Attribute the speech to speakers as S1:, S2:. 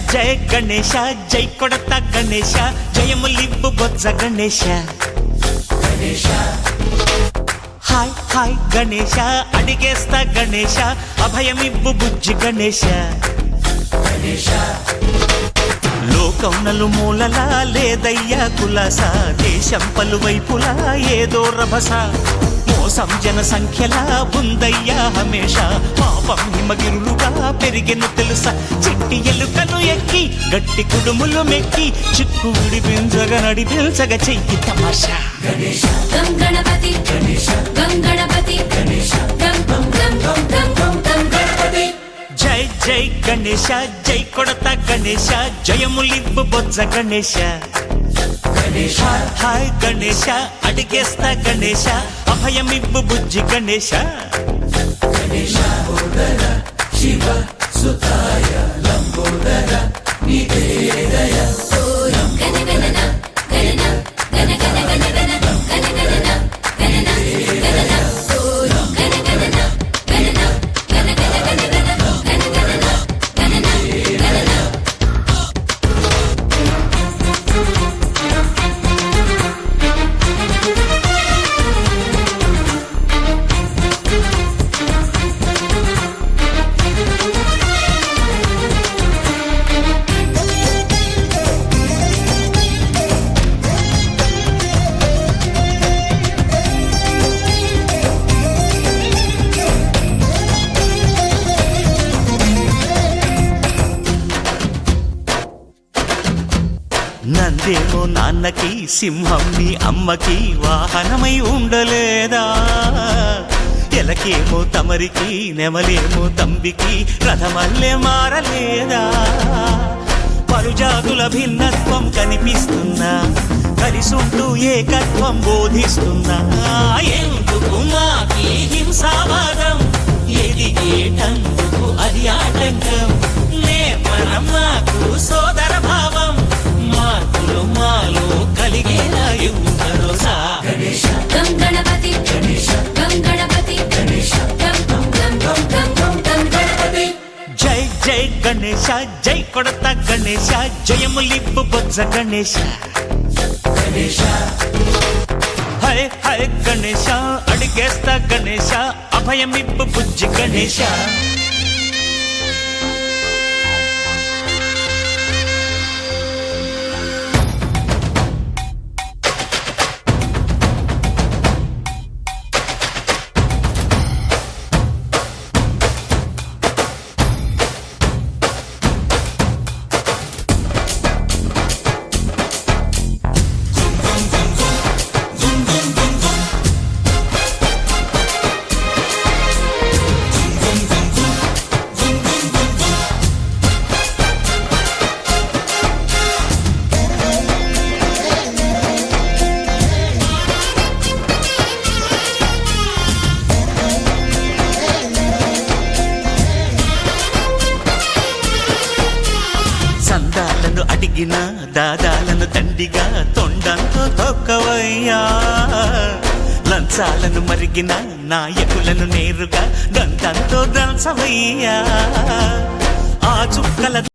S1: జయ గణేశ జై కొడత గణేశ జయములివ్వు బొజ్జ Ganesha hi hi Ganesha అడిగేస్తా Ganesha అభయమివ్వు బుజ్జి గణేశ లోకం నలుమూలలా లేదయ్యా కులాస దేశం పలువైపులా ఏదో రభస మోసం జన సంఖ్యలా ఉందయ్యా హమేష పాపం హిమగిరులుగా పెరిగెను తెలుసా చిట్టి ఎలుకలు ఎక్కి గట్టి కుడుములు మెక్కి చిక్కు విడిపించగా నడిపించగా చెయ్యి తమాషా
S2: గం గణపతి గం గణపతి గణపతి
S1: జై జై గణేశ జై కొడత గణేశ జయములివ్వు బొజ్జ గణేశ హాయ్ గణేశ అడిగేస్తా గణేశ అభయమివ్వు బుజ్జి గణేశ
S3: శివ సుతాయ లంబోదర నివేదయ
S1: నందేమో నాన్నకి సింహం నీ అమ్మకి వాహనమై ఉండలేదా ఎలకేమో తమరికి నెమలేమో తంబికి రథమల్లే మారలేదా పలుజాతుల భిన్నత్వం కనిపిస్తున్నా కలిసుంటూ ఏకత్వం బోధిస్తున్నా ఎందుకు మాకి హింసావాదం ఎదిగేటందుకు అది ఆటంకం నేపరం మాకు సోదర భావం మార్పులు మాలో కలిగేలా భరోసా
S2: గం గణపతి గం గణపతి
S3: గణపతి
S1: జై జై గణేశ జై కొడత గణేశ జయములివ్వు బొజ్జ గణేశ హై హై గణేశ అడిగేస్తా గణేశ అభయమివ్వు బుజ్జి గణేశ సందాలను అడిగిన దాదాలను దండిగా తొండంతో తొక్కవయ్యా లంచాలను మరిగిన నాయకులను నేరుగా దంతంతో దంచవయ్యా ఆ చుక్కల